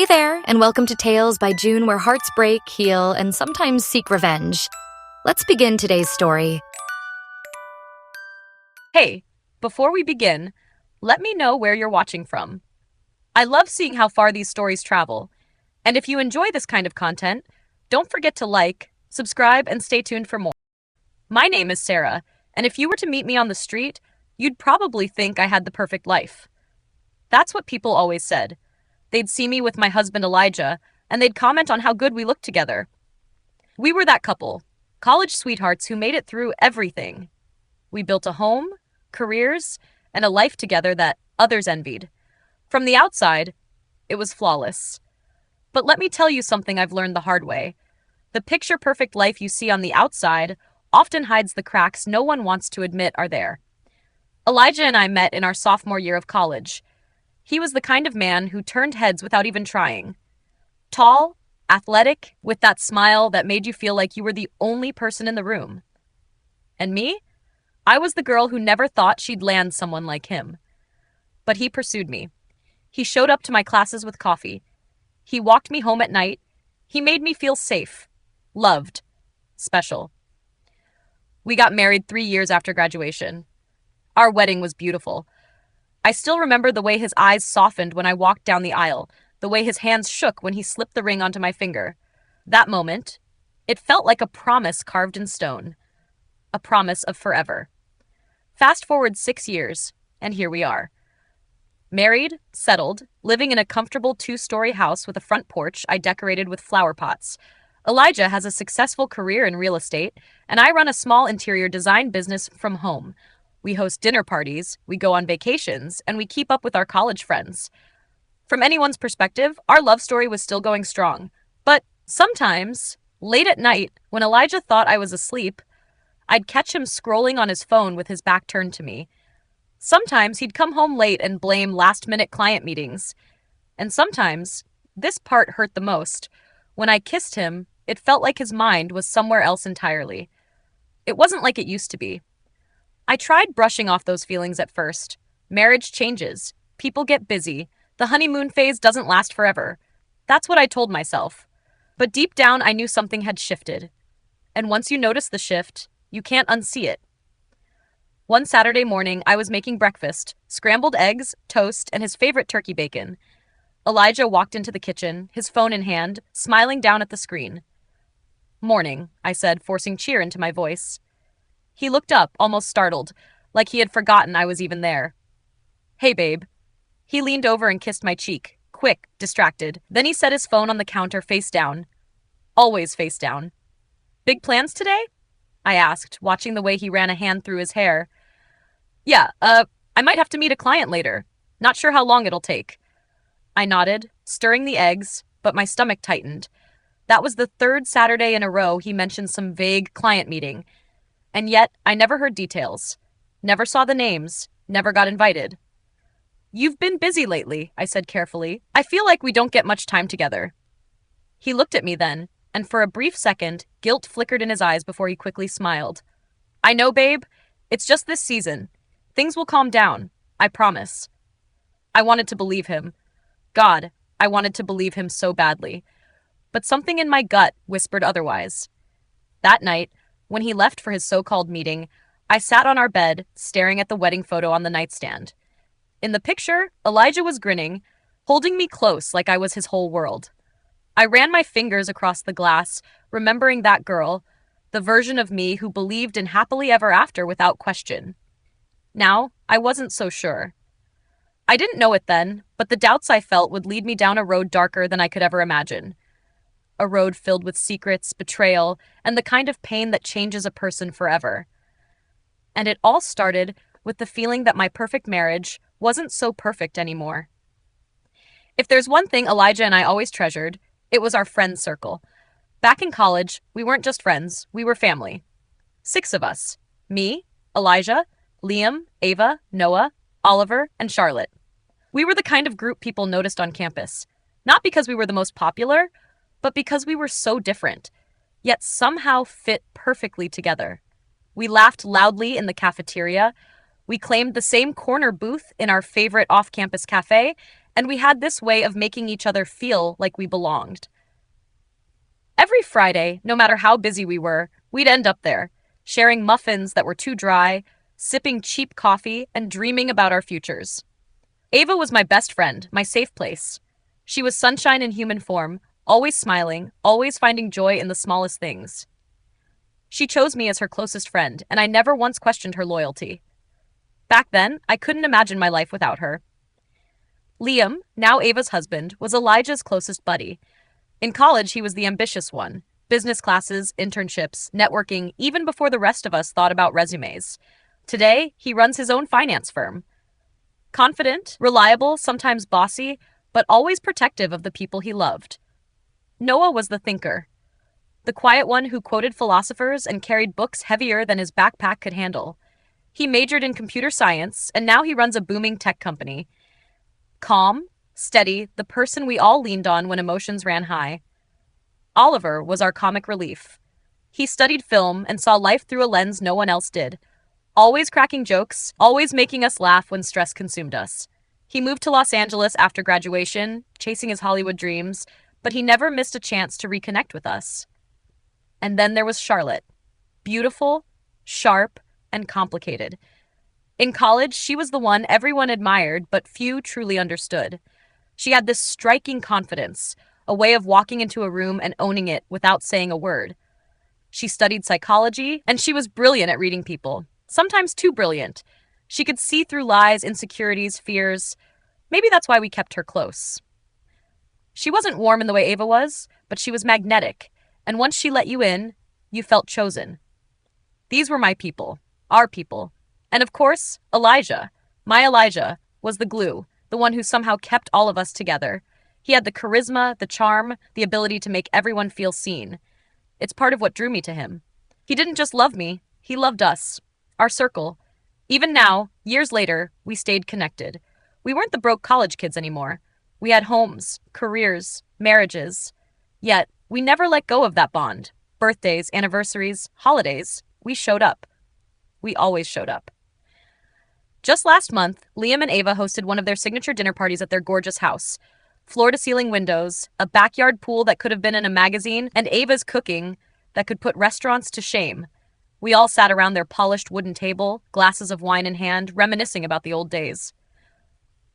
Hey there, and welcome to Tales by June, where hearts break, heal, and sometimes seek revenge. Let's begin today's story. Hey, before we begin, let me know where you're watching from. I love seeing how far these stories travel. And if you enjoy this kind of content, don't forget to like, subscribe, and stay tuned for more. My name is Sarah, and if you were to meet me on the street, you'd probably think I had the perfect life. That's what people always said. They'd see me with my husband Elijah, and they'd comment on how good we looked together. We were that couple, college sweethearts who made it through everything. We built a home, careers, and a life together that others envied. From the outside, it was flawless. But let me tell you something I've learned the hard way. The picture-perfect life you see on the outside often hides the cracks no one wants to admit are there. Elijah and I met in our sophomore year of college. He was the kind of man who turned heads without even trying. Tall, athletic, with that smile that made you feel like you were the only person in the room. And me? I was the girl who never thought she'd land someone like him. But he pursued me. He showed up to my classes with coffee. He walked me home at night. He made me feel safe, loved, special. We got married 3 years after graduation. Our wedding was beautiful. I still remember the way his eyes softened when I walked down the aisle, the way his hands shook when he slipped the ring onto my finger. That moment, it felt like a promise carved in stone. A promise of forever. Fast forward 6 years, and here we are. Married, settled, living in a comfortable 2-story house with a front porch I decorated with flower pots. Elijah has a successful career in real estate, and I run a small interior design business from home. We host dinner parties, we go on vacations, and we keep up with our college friends. From anyone's perspective, our love story was still going strong. But sometimes, late at night, when Elijah thought I was asleep, I'd catch him scrolling on his phone with his back turned to me. Sometimes he'd come home late and blame last-minute client meetings. And sometimes, this part hurt the most, when I kissed him, it felt like his mind was somewhere else entirely. It wasn't like it used to be. I tried brushing off those feelings at first. Marriage changes. People get busy. The honeymoon phase doesn't last forever. That's what I told myself. But deep down, I knew something had shifted. And once you notice the shift, you can't unsee it. One Saturday morning, I was making breakfast, scrambled eggs, toast, and his favorite turkey bacon. Elijah walked into the kitchen, his phone in hand, smiling down at the screen. "Morning," I said, forcing cheer into my voice. He looked up, almost startled, like he had forgotten I was even there. "Hey, babe." He leaned over and kissed my cheek, quick, distracted. Then he set his phone on the counter face down. Always face down. "Big plans today?" I asked, watching the way he ran a hand through his hair. "Yeah, I might have to meet a client later. Not sure how long it'll take." I nodded, stirring the eggs, but my stomach tightened. That was the 3rd Saturday in a row he mentioned some vague client meeting. And yet, I never heard details. Never saw the names. Never got invited. "You've been busy lately," I said carefully. "I feel like we don't get much time together." He looked at me then, and for a brief second, guilt flickered in his eyes before he quickly smiled. "I know, babe. It's just this season. Things will calm down. I promise." I wanted to believe him. God, I wanted to believe him so badly. But something in my gut whispered otherwise. That night, when he left for his so-called meeting, I sat on our bed, staring at the wedding photo on the nightstand. In the picture, Elijah was grinning, holding me close like I was his whole world. I ran my fingers across the glass, remembering that girl, the version of me who believed in happily ever after without question. Now, I wasn't so sure. I didn't know it then, but the doubts I felt would lead me down a road darker than I could ever imagine. A road filled with secrets, betrayal, and the kind of pain that changes a person forever. And it all started with the feeling that my perfect marriage wasn't so perfect anymore. If there's one thing Elijah and I always treasured, it was our friend circle. Back in college, we weren't just friends, we were family. 6 of us. Me, Elijah, Liam, Ava, Noah, Oliver, and Charlotte. We were the kind of group people noticed on campus. Not because we were the most popular, but because we were so different, yet somehow fit perfectly together. We laughed loudly in the cafeteria. We claimed the same corner booth in our favorite off-campus cafe, and we had this way of making each other feel like we belonged. Every Friday, no matter how busy we were, we'd end up there, sharing muffins that were too dry, sipping cheap coffee, and dreaming about our futures. Ava was my best friend, my safe place. She was sunshine in human form, always smiling, always finding joy in the smallest things. She chose me as her closest friend, and I never once questioned her loyalty. Back then, I couldn't imagine my life without her. Liam, now Ava's husband, was Elijah's closest buddy. In college, he was the ambitious one. Business classes, internships, networking, even before the rest of us thought about resumes. Today, he runs his own finance firm. Confident, reliable, sometimes bossy, but always protective of the people he loved. Noah was the thinker. The quiet one who quoted philosophers and carried books heavier than his backpack could handle. He majored in computer science, and now he runs a booming tech company. Calm, steady, the person we all leaned on when emotions ran high. Oliver was our comic relief. He studied film and saw life through a lens no one else did. Always cracking jokes, always making us laugh when stress consumed us. He moved to Los Angeles after graduation, chasing his Hollywood dreams, but he never missed a chance to reconnect with us. And then there was Charlotte. Beautiful, sharp, and complicated. In college, she was the one everyone admired, but few truly understood. She had this striking confidence, a way of walking into a room and owning it without saying a word. She studied psychology, and she was brilliant at reading people, sometimes too brilliant. She could see through lies, insecurities, fears. Maybe that's why we kept her close. She wasn't warm in the way Ava was, but she was magnetic, and once she let you in, you felt chosen. These were my people, our people. And of course, Elijah, my Elijah, was the glue, the one who somehow kept all of us together. He had the charisma, the charm, the ability to make everyone feel seen. It's part of what drew me to him. He didn't just love me, he loved us, our circle. Even now, years later, we stayed connected. We weren't the broke college kids anymore. We had homes, careers, marriages. Yet, we never let go of that bond. Birthdays, anniversaries, holidays, we showed up. We always showed up. Just last month, Liam and Ava hosted one of their signature dinner parties at their gorgeous house. Floor-to-ceiling windows, a backyard pool that could have been in a magazine, and Ava's cooking that could put restaurants to shame. We all sat around their polished wooden table, glasses of wine in hand, reminiscing about the old days.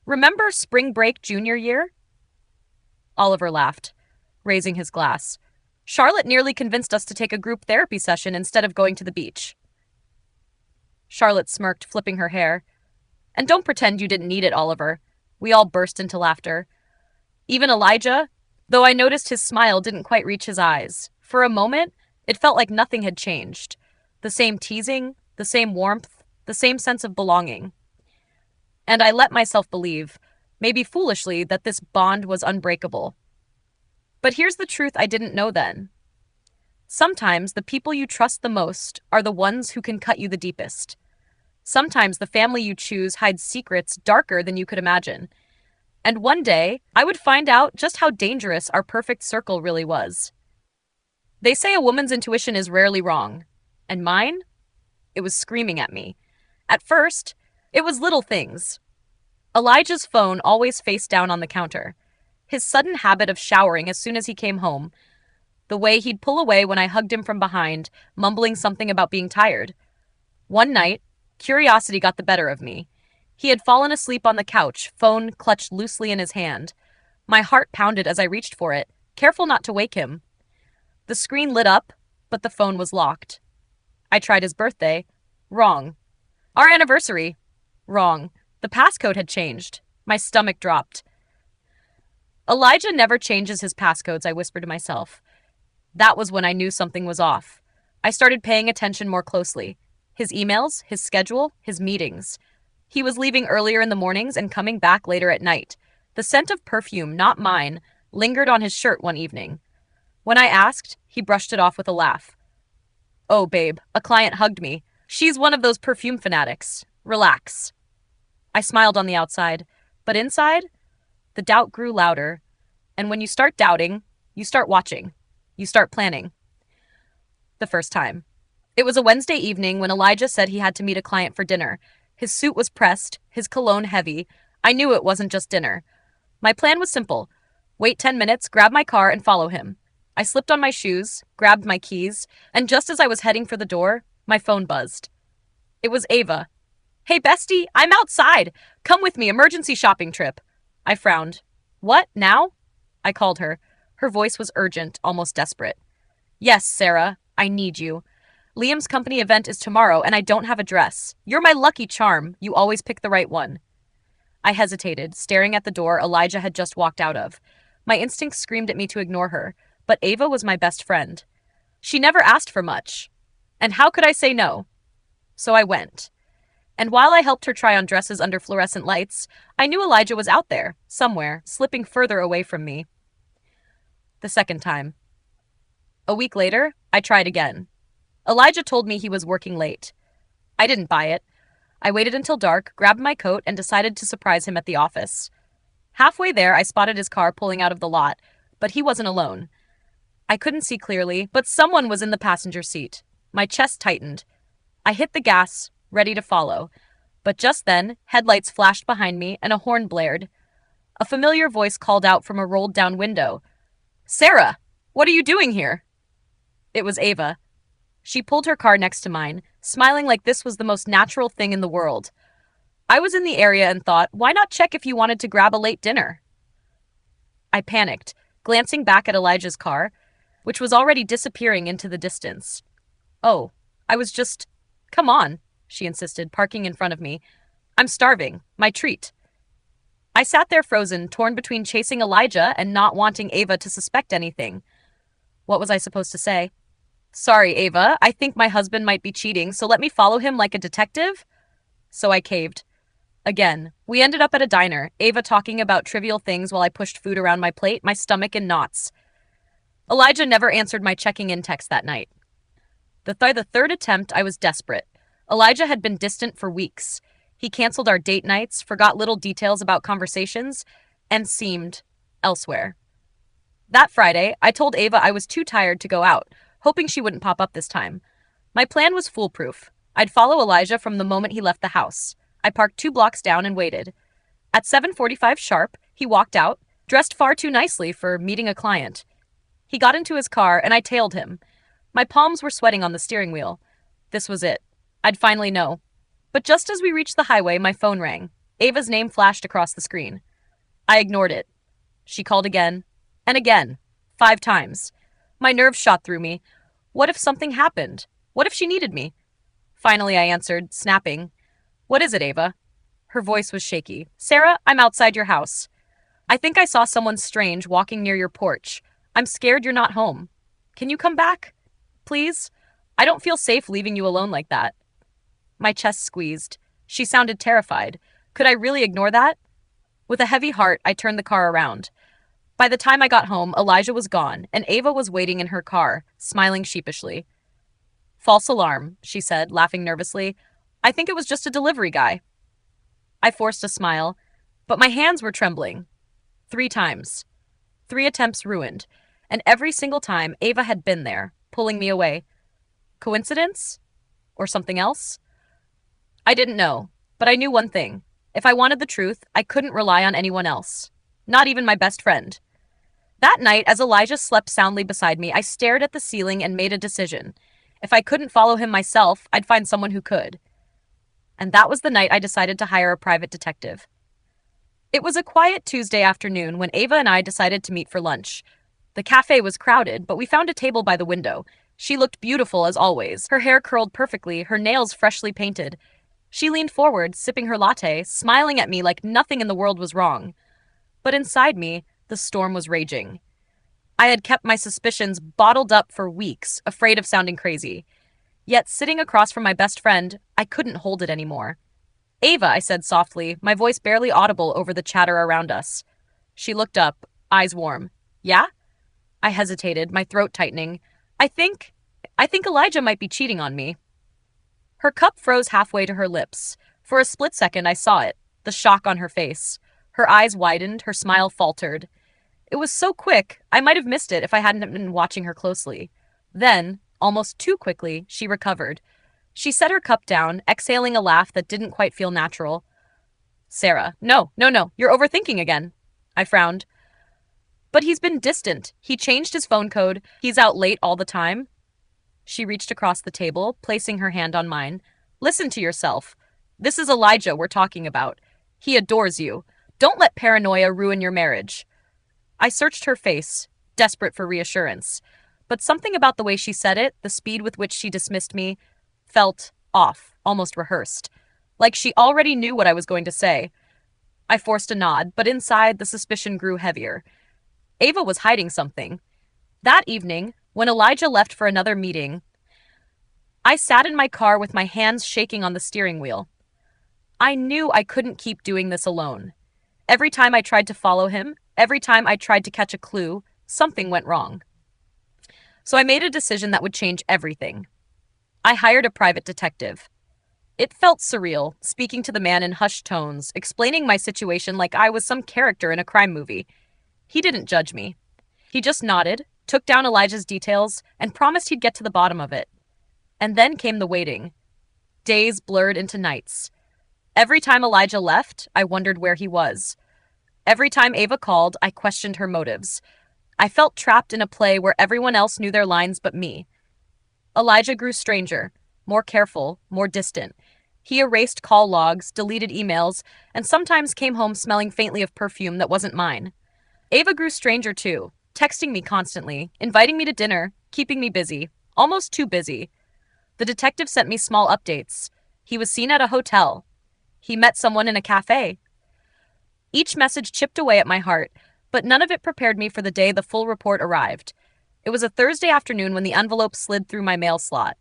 Remember spring break junior year? Oliver laughed, raising his glass. Charlotte nearly convinced us to take a group therapy session instead of going to the beach. Charlotte smirked, flipping her hair. And don't pretend you didn't need it, Oliver. We all burst into laughter. Even Elijah, though I noticed his smile didn't quite reach his eyes. For a moment, it felt like nothing had changed. The same teasing, the same warmth, the same sense of belonging. And I let myself believe, maybe foolishly, that this bond was unbreakable. But here's the truth I didn't know then. Sometimes the people you trust the most are the ones who can cut you the deepest. Sometimes the family you choose hides secrets darker than you could imagine. And one day, I would find out just how dangerous our perfect circle really was. They say a woman's intuition is rarely wrong. And mine? It was screaming at me. At first, it was little things. Elijah's phone always face down on the counter. His sudden habit of showering as soon as he came home. The way he'd pull away when I hugged him from behind, mumbling something about being tired. One night, curiosity got the better of me. He had fallen asleep on the couch, phone clutched loosely in his hand. My heart pounded as I reached for it, careful not to wake him. The screen lit up, but the phone was locked. I tried his birthday. Wrong. Our anniversary. Wrong. The passcode had changed. My stomach dropped. Elijah never changes his passcodes, I whispered to myself. That was when I knew something was off. I started paying attention more closely. His emails, his schedule, his meetings. He was leaving earlier in the mornings and coming back later at night. The scent of perfume, not mine, lingered on his shirt one evening. When I asked, he brushed it off with a laugh. Oh, babe, a client hugged me. She's one of those perfume fanatics. Relax. I smiled on the outside, but inside, the doubt grew louder. And when you start doubting, you start watching. You start planning. The first time. It was a Wednesday evening when Elijah said he had to meet a client for dinner. His suit was pressed, his cologne heavy. I knew it wasn't just dinner. My plan was simple: wait 10 minutes, grab my car, and follow him. I slipped on my shoes, grabbed my keys, and just as I was heading for the door, my phone buzzed. It was Ava. "Hey, bestie, I'm outside. Come with me, emergency shopping trip." I frowned. "What, now?" I called her. Her voice was urgent, almost desperate. "Yes, Sarah, I need you. Liam's company event is tomorrow, and I don't have a dress. You're my lucky charm. You always pick the right one." I hesitated, staring at the door Elijah had just walked out of. My instincts screamed at me to ignore her, but Ava was my best friend. She never asked for much. And how could I say no? So I went. And while I helped her try on dresses under fluorescent lights, I knew Elijah was out there, somewhere, slipping further away from me. The second time. A week later, I tried again. Elijah told me he was working late. I didn't buy it. I waited until dark, grabbed my coat, and decided to surprise him at the office. Halfway there, I spotted his car pulling out of the lot, but he wasn't alone. I couldn't see clearly, but someone was in the passenger seat. My chest tightened. I hit the gas, ready to follow. But just then, headlights flashed behind me and a horn blared. A familiar voice called out from a rolled-down window. "Sarah, what are you doing here?" It was Ava. She pulled her car next to mine, smiling like this was the most natural thing in the world. I was in the area and thought, why not check if you wanted to grab a late dinner? I panicked, glancing back at Elijah's car, which was already disappearing into the distance. "Oh, I was just... Come on," she insisted, parking in front of me. "I'm starving. My treat." I sat there frozen, torn between chasing Elijah and not wanting Ava to suspect anything. What was I supposed to say? "Sorry, Ava, I think my husband might be cheating, so let me follow him like a detective?" So I caved. Again, we ended up at a diner, Ava talking about trivial things while I pushed food around my plate, my stomach in knots. Elijah never answered my checking-in text that night. By the third attempt, I was desperate. Elijah had been distant for weeks. He canceled our date nights, forgot little details about conversations, and seemed elsewhere. That Friday, I told Ava I was too tired to go out, hoping she wouldn't pop up this time. My plan was foolproof. I'd follow Elijah from the moment he left the house. I parked 2 blocks down and waited. At 7:45 sharp, he walked out, dressed far too nicely for meeting a client. He got into his car, and I tailed him. My palms were sweating on the steering wheel. This was it. I'd finally know. But just as we reached the highway, my phone rang. Ava's name flashed across the screen. I ignored it. She called again, and again, 5 times. My nerves shot through me. What if something happened? What if she needed me? Finally, I answered, snapping. "What is it, Ava?" Her voice was shaky. "Sarah, I'm outside your house. I think I saw someone strange walking near your porch. I'm scared you're not home. Can you come back? Please? I don't feel safe leaving you alone like that." My chest squeezed. She sounded terrified. Could I really ignore that? With a heavy heart, I turned the car around. By the time I got home, Elijah was gone, and Ava was waiting in her car, smiling sheepishly. "False alarm," she said, laughing nervously. "I think it was just a delivery guy." I forced a smile, but my hands were trembling. 3 times. 3 attempts ruined, and every single time Ava had been there, pulling me away. Coincidence? Or something else? I didn't know, but I knew one thing. If I wanted the truth, I couldn't rely on anyone else. Not even my best friend. That night, as Elijah slept soundly beside me, I stared at the ceiling and made a decision. If I couldn't follow him myself, I'd find someone who could. And that was the night I decided to hire a private detective. It was a quiet Tuesday afternoon when Ava and I decided to meet for lunch. The cafe was crowded, but we found a table by the window. She looked beautiful as always, her hair curled perfectly, her nails freshly painted. She leaned forward, sipping her latte, smiling at me like nothing in the world was wrong. But inside me, the storm was raging. I had kept my suspicions bottled up for weeks, afraid of sounding crazy. Yet, sitting across from my best friend, I couldn't hold it anymore. "Ava," I said softly, my voice barely audible over the chatter around us. She looked up, eyes warm. "Yeah?" I hesitated, my throat tightening. I think Elijah might be cheating on me." Her cup froze halfway to her lips. For a split second, I saw it, the shock on her face. Her eyes widened, her smile faltered. It was so quick, I might have missed it if I hadn't been watching her closely. Then, almost too quickly, she recovered. She set her cup down, exhaling a laugh that didn't quite feel natural. "Sarah, no, you're overthinking again." I frowned. But he's been distant. He changed his phone code. He's out late all the time. She reached across the table, placing her hand on mine. Listen to yourself. This is Elijah we're talking about. He adores you. Don't let paranoia ruin your marriage. I searched her face, desperate for reassurance. But something about the way she said it, the speed with which she dismissed me, felt off, almost rehearsed. Like she already knew what I was going to say. I forced a nod, but inside the suspicion grew heavier. Ava was hiding something. That evening, when Elijah left for another meeting, I sat in my car with my hands shaking on the steering wheel. I knew I couldn't keep doing this alone. Every time I tried to follow him, every time I tried to catch a clue, something went wrong. So I made a decision that would change everything. I hired a private detective. It felt surreal, speaking to the man in hushed tones, explaining my situation like I was some character in a crime movie. He didn't judge me. He just nodded, took down Elijah's details, and promised he'd get to the bottom of it. And then came the waiting. Days blurred into nights. Every time Elijah left, I wondered where he was. Every time Ava called, I questioned her motives. I felt trapped in a play where everyone else knew their lines but me. Elijah grew stranger, more careful, more distant. He erased call logs, deleted emails, and sometimes came home smelling faintly of perfume that wasn't mine. Ava grew stranger too, texting me constantly, inviting me to dinner, keeping me busy, almost too busy. The detective sent me small updates. He was seen at a hotel. He met someone in a cafe. Each message chipped away at my heart, but none of it prepared me for the day the full report arrived. It was a Thursday afternoon when the envelope slid through my mail slot.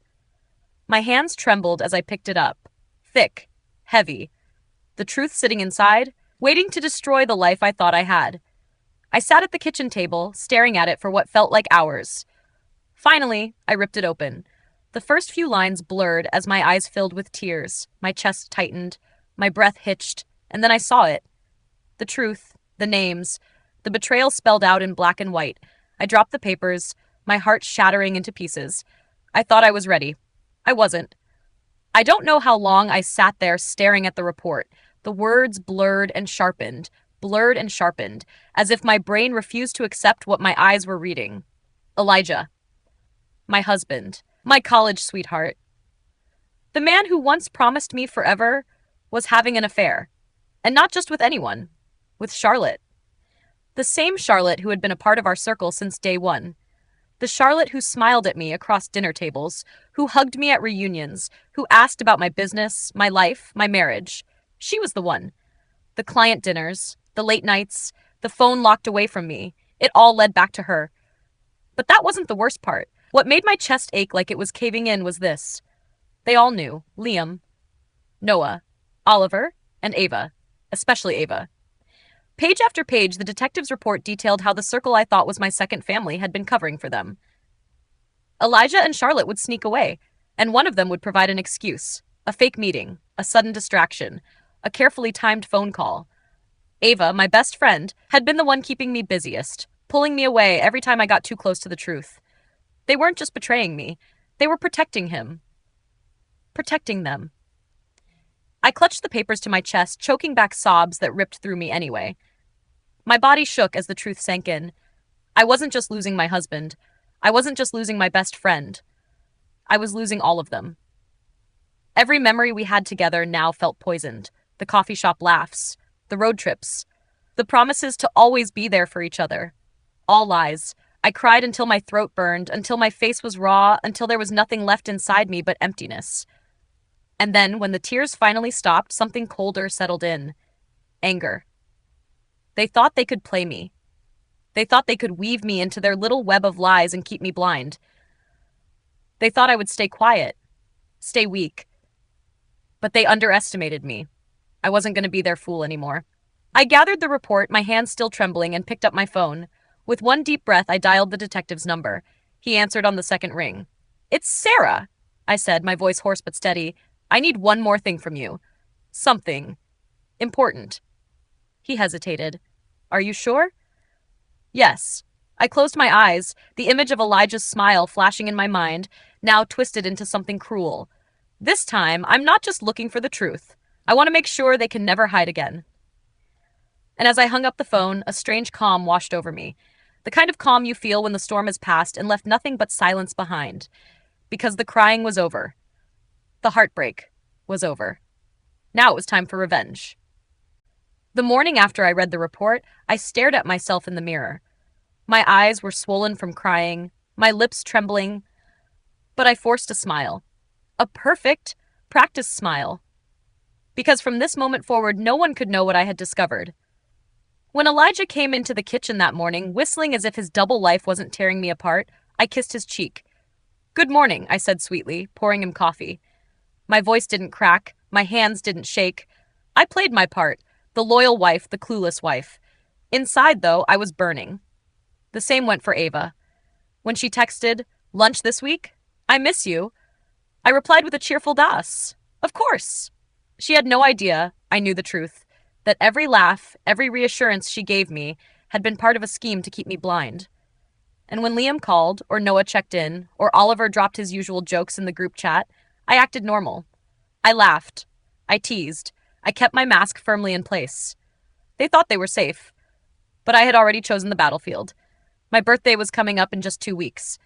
My hands trembled as I picked it up. Thick, heavy. The truth sitting inside, waiting to destroy the life I thought I had. I sat at the kitchen table, staring at it for what felt like hours. Finally, I ripped it open. The first few lines blurred as my eyes filled with tears, my chest tightened, my breath hitched, and then I saw it. The truth, the names, the betrayal spelled out in black and white. I dropped the papers, my heart shattering into pieces. I thought I was ready. I wasn't. I don't know how long I sat there staring at the report. The words blurred and sharpened, as if my brain refused to accept what my eyes were reading. Elijah. My husband. My college sweetheart. The man who once promised me forever was having an affair. And not just with anyone. With Charlotte. The same Charlotte who had been a part of our circle since day one. The Charlotte who smiled at me across dinner tables, who hugged me at reunions, who asked about my business, my life, my marriage. She was the one. The client dinners, the late nights, the phone locked away from me. It all led back to her. But that wasn't the worst part. What made my chest ache like it was caving in was this. They all knew. Liam, Noah, Oliver, and Ava. Especially Ava. Page after page, the detective's report detailed how the circle I thought was my second family had been covering for them. Elijah and Charlotte would sneak away, and one of them would provide an excuse. A fake meeting, a sudden distraction, a carefully timed phone call. Ava, my best friend, had been the one keeping me busiest, pulling me away every time I got too close to the truth. They weren't just betraying me. They were protecting him. Protecting them. I clutched the papers to my chest, choking back sobs that ripped through me anyway. My body shook as the truth sank in. I wasn't just losing my husband. I wasn't just losing my best friend. I was losing all of them. Every memory we had together now felt poisoned. The coffee shop laughs, the road trips, the promises to always be there for each other. All lies. I cried until my throat burned, until my face was raw, until there was nothing left inside me but emptiness. And then, when the tears finally stopped, something colder settled in. Anger. They thought they could play me. They thought they could weave me into their little web of lies and keep me blind. They thought I would stay quiet, stay weak. But they underestimated me. I wasn't going to be their fool anymore. I gathered the report, my hands still trembling, and picked up my phone. With one deep breath, I dialed the detective's number. He answered on the second ring. "It's Sarah," I said, my voice hoarse but steady. "I need one more thing from you. Something. Important." He hesitated. "Are you sure?" "Yes." I closed my eyes, the image of Elijah's smile flashing in my mind, now twisted into something cruel. This time, I'm not just looking for the truth. I want to make sure they can never hide again. And as I hung up the phone, a strange calm washed over me. The kind of calm you feel when the storm has passed and left nothing but silence behind. Because the crying was over. The heartbreak was over. Now it was time for revenge. The morning after I read the report, I stared at myself in the mirror. My eyes were swollen from crying, my lips trembling, but I forced a smile. A perfect, practiced smile. Because from this moment forward, no one could know what I had discovered. When Elijah came into the kitchen that morning, whistling as if his double life wasn't tearing me apart, I kissed his cheek. "Good morning," I said sweetly, pouring him coffee. My voice didn't crack, my hands didn't shake. I played my part, the loyal wife, the clueless wife. Inside, though, I was burning. The same went for Ava. When she texted, "Lunch this week? I miss you," I replied with a cheerful das. Of course. She had no idea, I knew the truth, that every laugh, every reassurance she gave me had been part of a scheme to keep me blind. And when Liam called, or Noah checked in, or Oliver dropped his usual jokes in the group chat, I acted normal. I laughed. I teased. I kept my mask firmly in place. They thought they were safe. But I had already chosen the battlefield. My birthday was coming up in just 2 weeks.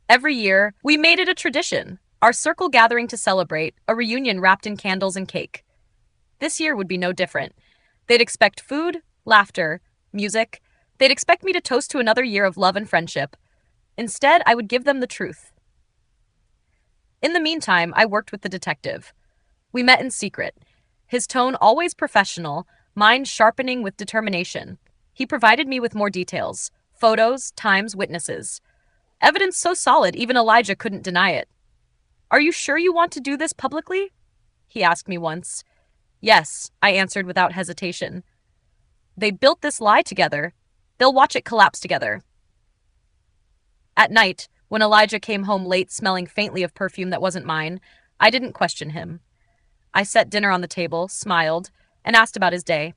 Every year, we made it a tradition, our circle gathering to celebrate, a reunion wrapped in candles and cake. This year would be no different. They'd expect food, laughter, music. They'd expect me to toast to another year of love and friendship. Instead, I would give them the truth. In the meantime, I worked with the detective. We met in secret. His tone always professional, mine sharpening with determination. He provided me with more details. Photos, times, witnesses. Evidence so solid, even Elijah couldn't deny it. "Are you sure you want to do this publicly?" he asked me once. "Yes," I answered without hesitation. "They built this lie together. They'll watch it collapse together." At night, when Elijah came home late smelling faintly of perfume that wasn't mine, I didn't question him. I set dinner on the table, smiled, and asked about his day.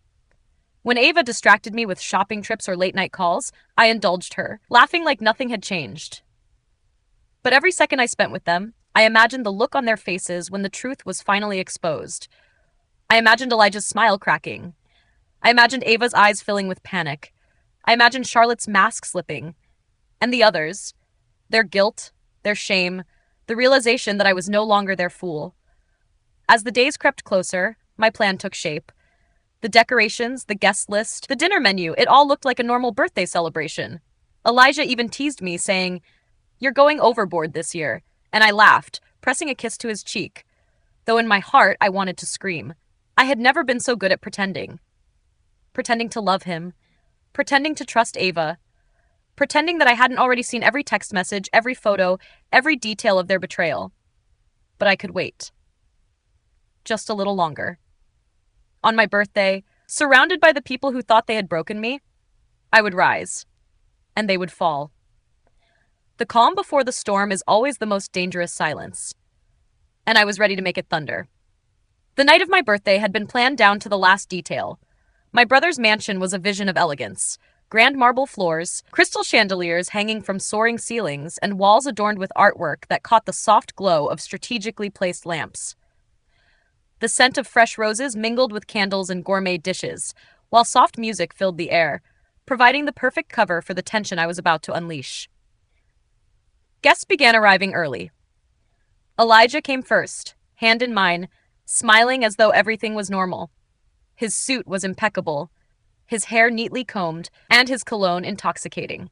When Ava distracted me with shopping trips or late-night calls, I indulged her, laughing like nothing had changed. But every second I spent with them, I imagined the look on their faces when the truth was finally exposed. I imagined Elijah's smile cracking. I imagined Ava's eyes filling with panic. I imagined Charlotte's mask slipping. And the others, their guilt, their shame, the realization that I was no longer their fool. As the days crept closer, my plan took shape. The decorations, the guest list, the dinner menu, it all looked like a normal birthday celebration. Elijah even teased me, saying, "You're going overboard this year," and I laughed, pressing a kiss to his cheek, though in my heart I wanted to scream. I had never been so good at pretending. Pretending to love him. Pretending to trust Ava. Pretending that I hadn't already seen every text message, every photo, every detail of their betrayal. But I could wait. Just a little longer. On my birthday, surrounded by the people who thought they had broken me, I would rise, and they would fall. The calm before the storm is always the most dangerous silence. And I was ready to make it thunder. The night of my birthday had been planned down to the last detail. My brother's mansion was a vision of elegance. Grand marble floors, crystal chandeliers hanging from soaring ceilings, and walls adorned with artwork that caught the soft glow of strategically placed lamps. The scent of fresh roses mingled with candles and gourmet dishes, while soft music filled the air, providing the perfect cover for the tension I was about to unleash. Guests began arriving early. Elijah came first, hand in mine, smiling as though everything was normal. His suit was impeccable, his hair neatly combed, and his cologne intoxicating.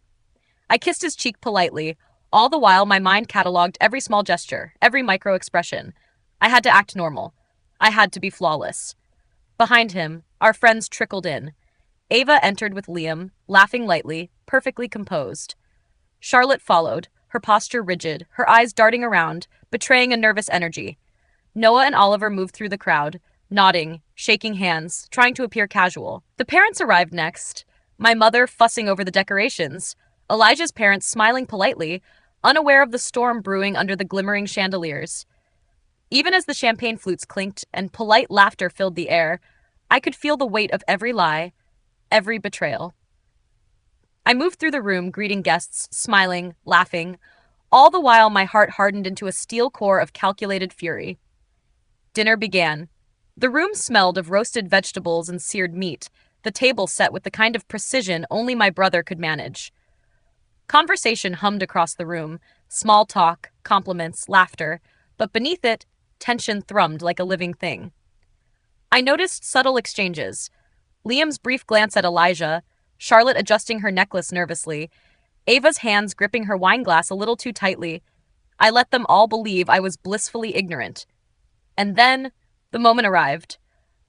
I kissed his cheek politely, all the while my mind catalogued every small gesture, every micro-expression. I had to act normal. I had to be flawless. Behind him, our friends trickled in. Ava entered with Liam, laughing lightly, perfectly composed. Charlotte followed, her posture rigid, her eyes darting around, betraying a nervous energy. Noah and Oliver moved through the crowd, nodding, shaking hands, trying to appear casual. The parents arrived next, my mother fussing over the decorations, Elijah's parents smiling politely, unaware of the storm brewing under the glimmering chandeliers. Even as the champagne flutes clinked and polite laughter filled the air, I could feel the weight of every lie, every betrayal. I moved through the room, greeting guests, smiling, laughing, all the while my heart hardened into a steel core of calculated fury. Dinner began. The room smelled of roasted vegetables and seared meat, the table set with the kind of precision only my brother could manage. Conversation hummed across the room, small talk, compliments, laughter, but beneath it, tension thrummed like a living thing. I noticed subtle exchanges. Liam's brief glance at Elijah, Charlotte adjusting her necklace nervously, Ava's hands gripping her wine glass a little too tightly. I let them all believe I was blissfully ignorant. And then, the moment arrived.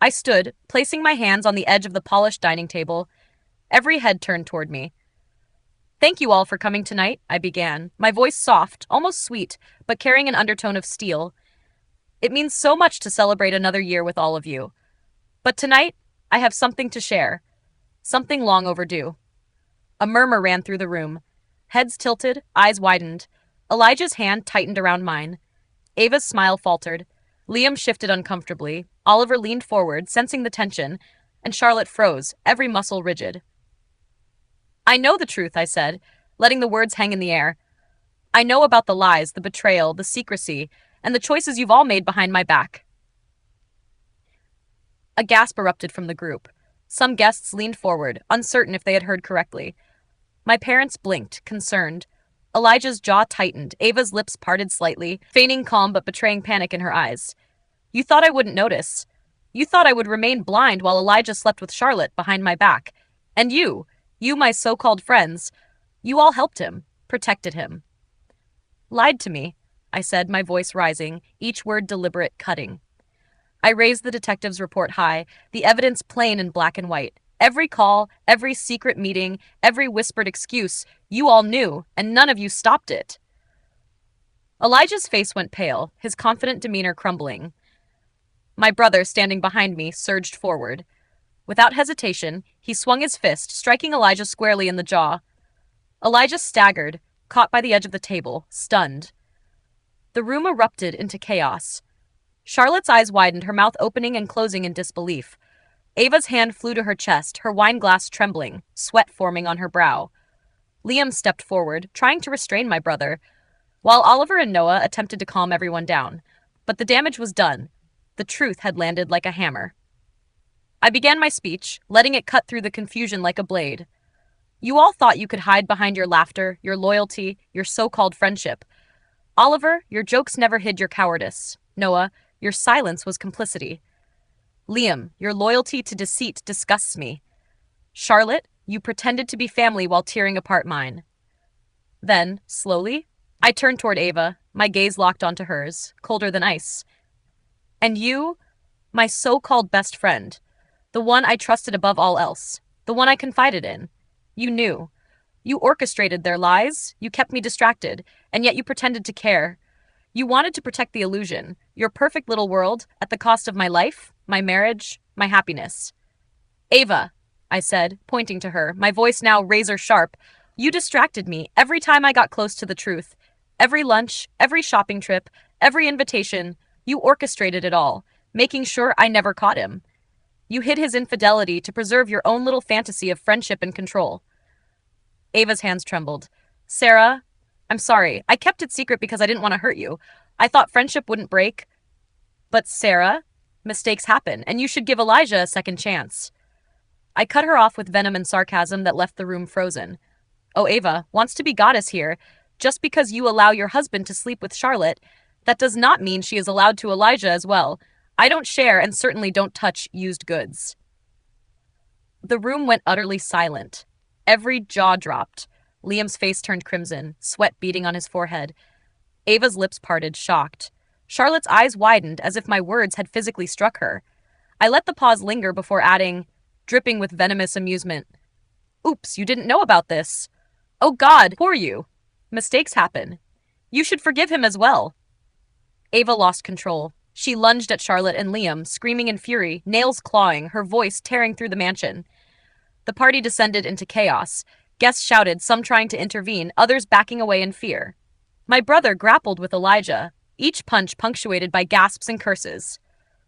I stood, placing my hands on the edge of the polished dining table. Every head turned toward me. "Thank you all for coming tonight," I began, my voice soft, almost sweet, but carrying an undertone of steel. "It means so much to celebrate another year with all of you. But tonight, I have something to share. Something long overdue." A murmur ran through the room. Heads tilted, eyes widened. Elijah's hand tightened around mine. Ava's smile faltered. Liam shifted uncomfortably. Oliver leaned forward, sensing the tension, and Charlotte froze, every muscle rigid. "I know the truth," I said, letting the words hang in the air. "I know about the lies, the betrayal, the secrecy, and the choices you've all made behind my back." A gasp erupted from the group. Some guests leaned forward, uncertain if they had heard correctly. My parents blinked, concerned. Elijah's jaw tightened, Ava's lips parted slightly, feigning calm but betraying panic in her eyes. "You thought I wouldn't notice. You thought I would remain blind while Elijah slept with Charlotte behind my back. And you, my so-called friends, you all helped him, protected him." "Lied to me," I said, my voice rising, each word deliberate, cutting. I raised the detective's report high, the evidence plain in black and white. Every call, every secret meeting, every whispered excuse, you all knew, and none of you stopped it. Elijah's face went pale, his confident demeanor crumbling. My brother, standing behind me, surged forward. Without hesitation, he swung his fist, striking Elijah squarely in the jaw. Elijah staggered, caught by the edge of the table, stunned. The room erupted into chaos. Charlotte's eyes widened, her mouth opening and closing in disbelief. Ava's hand flew to her chest, her wine glass trembling, sweat forming on her brow. Liam stepped forward, trying to restrain my brother, while Oliver and Noah attempted to calm everyone down. But the damage was done. The truth had landed like a hammer. I began my speech, letting it cut through the confusion like a blade. You all thought you could hide behind your laughter, your loyalty, your so-called friendship. Oliver, your jokes never hid your cowardice. Noah, your silence was complicity. Liam, your loyalty to deceit disgusts me. Charlotte, you pretended to be family while tearing apart mine. Then, slowly, I turned toward Ava, my gaze locked onto hers, colder than ice. And you, my so-called best friend, the one I trusted above all else, the one I confided in. You knew. You orchestrated their lies, you kept me distracted, and yet you pretended to care. You wanted to protect the illusion, your perfect little world, at the cost of my life, my marriage, my happiness. Ava, I said, pointing to her, my voice now razor sharp, you distracted me every time I got close to the truth. Every lunch, every shopping trip, every invitation, you orchestrated it all, making sure I never caught him. You hid his infidelity to preserve your own little fantasy of friendship and control. Ava's hands trembled. Sarah, I'm sorry. I kept it secret because I didn't want to hurt you. I thought friendship wouldn't break. But Sarah, mistakes happen, and you should give Elijah a second chance. I cut her off with venom and sarcasm that left the room frozen. Oh, Ava wants to be goddess here. Just because you allow your husband to sleep with Charlotte, that does not mean she is allowed to Elijah as well. I don't share and certainly don't touch used goods. The room went utterly silent. Every jaw dropped. Liam's face turned crimson, sweat beading on his forehead. Ava's lips parted, shocked. Charlotte's eyes widened as if my words had physically struck her. I let the pause linger before adding, dripping with venomous amusement, "Oops, you didn't know about this. Oh God, poor you. Mistakes happen. You should forgive him as well." Ava lost control. She lunged at Charlotte and Liam, screaming in fury, nails clawing, her voice tearing through the mansion. The party descended into chaos. Guests shouted, some trying to intervene, others backing away in fear. My brother grappled with Elijah, each punch punctuated by gasps and curses.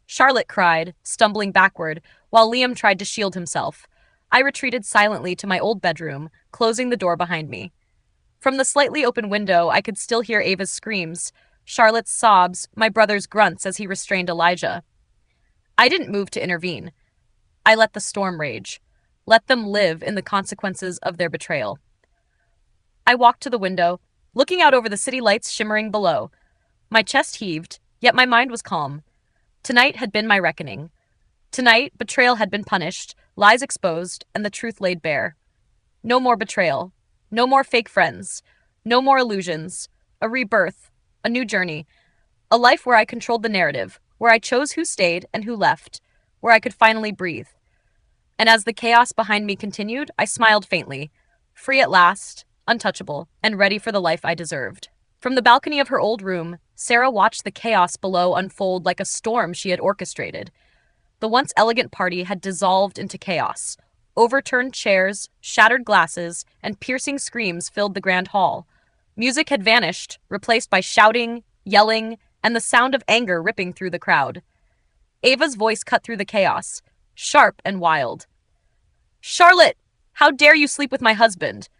Charlotte cried, stumbling backward, while Liam tried to shield himself. I retreated silently to my old bedroom, closing the door behind me. From the slightly open window, I could still hear Ava's screams, Charlotte's sobs, my brother's grunts as he restrained Elijah. I didn't move to intervene. I let the storm rage. Let them live in the consequences of their betrayal. I walked to the window, looking out over the city lights shimmering below. My chest heaved, yet my mind was calm. Tonight had been my reckoning. Tonight, betrayal had been punished, lies exposed, and the truth laid bare. No more betrayal. No more fake friends. No more illusions. A rebirth. A new journey. A life where I controlled the narrative, where I chose who stayed and who left, where I could finally breathe. And as the chaos behind me continued, I smiled faintly, free at last, untouchable, and ready for the life I deserved. From the balcony of her old room, Sarah watched the chaos below unfold like a storm she had orchestrated. The once elegant party had dissolved into chaos. Overturned chairs, shattered glasses, and piercing screams filled the grand hall. Music had vanished, replaced by shouting, yelling, and the sound of anger ripping through the crowd. Ava's voice cut through the chaos, sharp and wild. "Charlotte, how dare you sleep with my husband?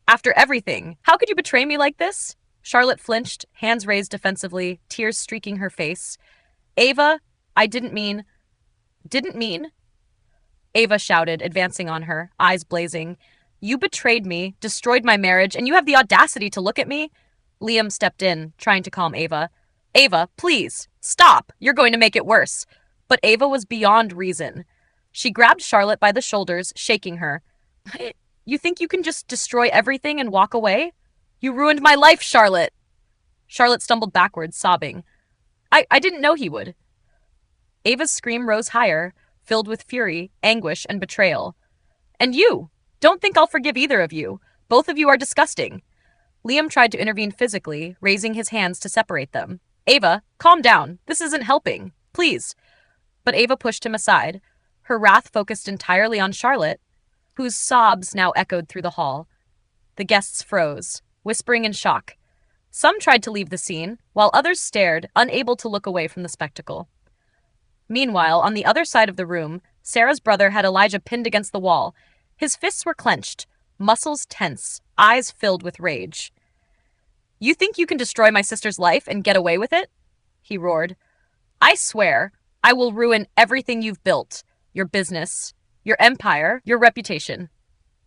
After everything, how could you betray me like this?" Charlotte flinched, hands raised defensively, tears streaking her face. "Ava, I didn't mean..." "Didn't mean?" Ava shouted, advancing on her, eyes blazing. "You betrayed me, destroyed my marriage, and you have the audacity to look at me?" Liam stepped in, trying to calm Ava. "Ava, please, stop! You're going to make it worse." But Ava was beyond reason. She grabbed Charlotte by the shoulders, shaking her. "You think you can just destroy everything and walk away? You ruined my life, Charlotte!" Charlotte stumbled backwards, sobbing. I didn't know he would." Ava's scream rose higher, filled with fury, anguish, and betrayal. "And you! Don't think I'll forgive either of you. Both of you are disgusting." Liam tried to intervene physically, raising his hands to separate them. "Ava, calm down. This isn't helping. Please." But Ava pushed him aside, her wrath focused entirely on Charlotte, whose sobs now echoed through the hall. The guests froze, whispering in shock. Some tried to leave the scene, while others stared, unable to look away from the spectacle. Meanwhile, on the other side of the room, Sarah's brother had Elijah pinned against the wall. His fists were clenched, muscles tense, eyes filled with rage. "You think you can destroy my sister's life and get away with it?" he roared. "I swear, I will ruin everything you've built, your business, your empire, your reputation."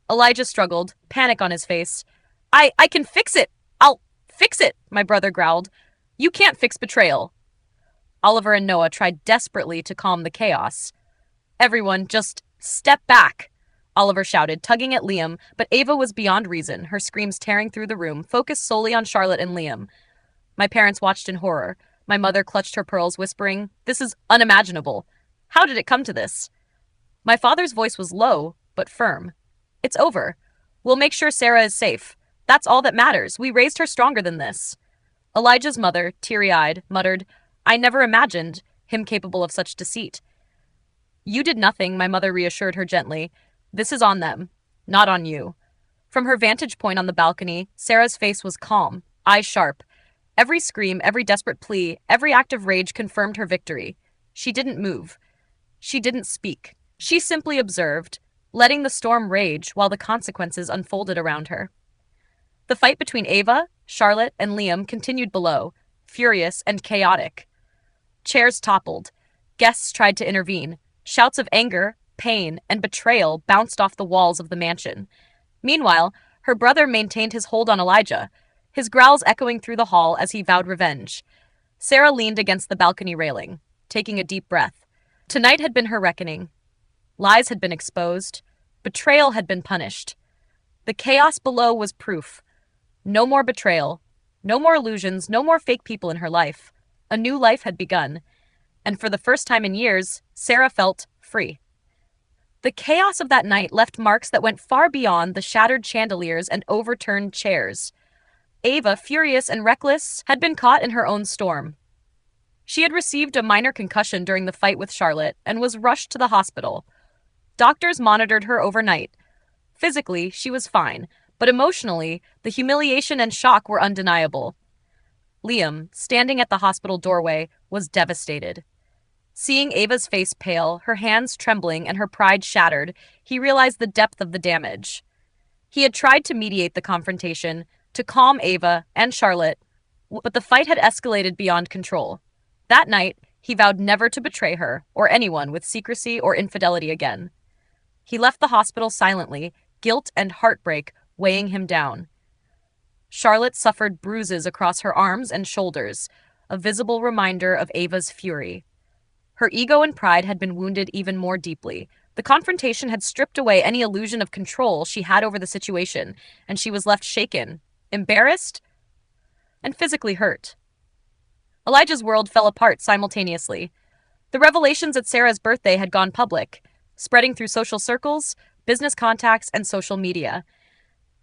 Elijah struggled, panic on his face. I can fix it! I'll fix it!" my brother growled. "You can't fix betrayal." Oliver and Noah tried desperately to calm the chaos. "Everyone, just step back," Oliver shouted, tugging at Liam, but Ava was beyond reason, her screams tearing through the room, focused solely on Charlotte and Liam. My parents watched in horror. My mother clutched her pearls, whispering, "This is unimaginable. How did it come to this?" My father's voice was low, but firm. "It's over. We'll make sure Sarah is safe. That's all that matters. We raised her stronger than this." Elijah's mother, teary-eyed, muttered, "I never imagined him capable of such deceit." "You did nothing," my mother reassured her gently. "This is on them, not on you." From her vantage point on the balcony, Sarah's face was calm, eyes sharp. Every scream, every desperate plea, every act of rage confirmed her victory. She didn't move. She didn't speak. She simply observed, letting the storm rage while the consequences unfolded around her. The fight between Ava, Charlotte, and Liam continued below, furious and chaotic. Chairs toppled. Guests tried to intervene. Shouts of anger, pain, and betrayal bounced off the walls of the mansion. Meanwhile, her brother maintained his hold on Elijah, his growls echoing through the hall as he vowed revenge. Sarah leaned against the balcony railing, taking a deep breath. Tonight had been her reckoning. Lies had been exposed. Betrayal had been punished. The chaos below was proof. No more betrayal. No more illusions. No more fake people in her life. A new life had begun. And for the first time in years, Sarah felt free. The chaos of that night left marks that went far beyond the shattered chandeliers and overturned chairs. Ava, furious and reckless, had been caught in her own storm. She had received a minor concussion during the fight with Charlotte and was rushed to the hospital. Doctors monitored her overnight. Physically, she was fine, but emotionally, the humiliation and shock were undeniable. Liam, standing at the hospital doorway, was devastated. Seeing Ava's face pale, her hands trembling, and her pride shattered, he realized the depth of the damage. He had tried to mediate the confrontation, to calm Ava and Charlotte, but the fight had escalated beyond control. That night, he vowed never to betray her or anyone with secrecy or infidelity again. He left the hospital silently, guilt and heartbreak weighing him down. Charlotte suffered bruises across her arms and shoulders, a visible reminder of Ava's fury. Her ego and pride had been wounded even more deeply. The confrontation had stripped away any illusion of control she had over the situation, and she was left shaken, embarrassed, and physically hurt. Elijah's world fell apart simultaneously. The revelations at Sarah's birthday had gone public, spreading through social circles, business contacts, and social media.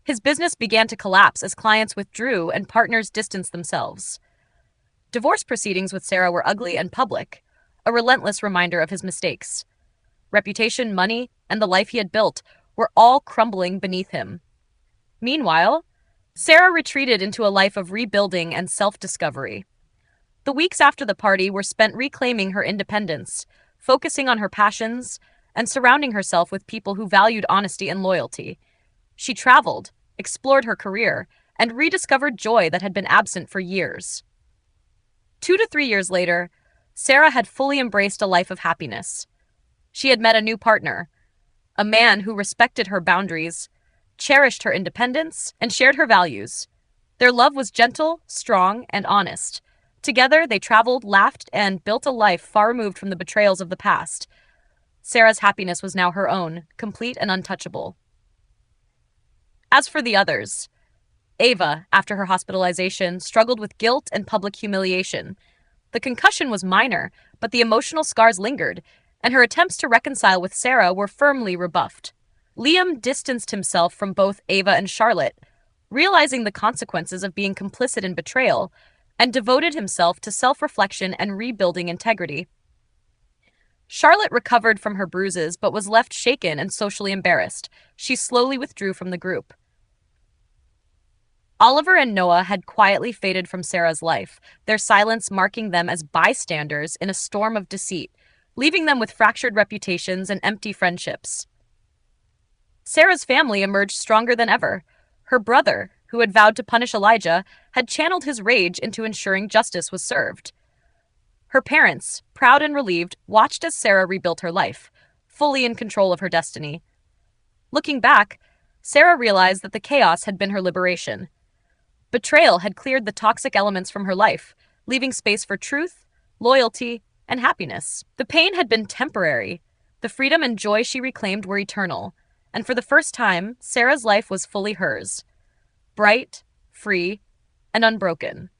His business began to collapse as clients withdrew and partners distanced themselves. Divorce proceedings with Sarah were ugly and public, a relentless reminder of his mistakes. Reputation, money, and the life he had built were all crumbling beneath him. Meanwhile, Sarah retreated into a life of rebuilding and self-discovery. The weeks after the party were spent reclaiming her independence, focusing on her passions, and surrounding herself with people who valued honesty and loyalty. She traveled, explored her career, and rediscovered joy that had been absent for years. 2 to 3 years later, Sarah had fully embraced a life of happiness. She had met a new partner, a man who respected her boundaries, cherished her independence, and shared her values. Their love was gentle, strong, and honest. Together, they traveled, laughed, and built a life far removed from the betrayals of the past. Sarah's happiness was now her own, complete and untouchable. As for the others, Ava, after her hospitalization, struggled with guilt and public humiliation. The concussion was minor, but the emotional scars lingered, and her attempts to reconcile with Sarah were firmly rebuffed. Liam distanced himself from both Ava and Charlotte, realizing the consequences of being complicit in betrayal, and devoted himself to self-reflection and rebuilding integrity. Charlotte recovered from her bruises but was left shaken and socially embarrassed. She slowly withdrew from the group. Oliver and Noah had quietly faded from Sarah's life, their silence marking them as bystanders in a storm of deceit, leaving them with fractured reputations and empty friendships. Sarah's family emerged stronger than ever. Her brother, who had vowed to punish Elijah, had channeled his rage into ensuring justice was served. Her parents, proud and relieved, watched as Sarah rebuilt her life, fully in control of her destiny. Looking back, Sarah realized that the chaos had been her liberation. Betrayal had cleared the toxic elements from her life, leaving space for truth, loyalty, and happiness. The pain had been temporary. The freedom and joy she reclaimed were eternal, and for the first time, Sarah's life was fully hers. Bright, free, and unbroken.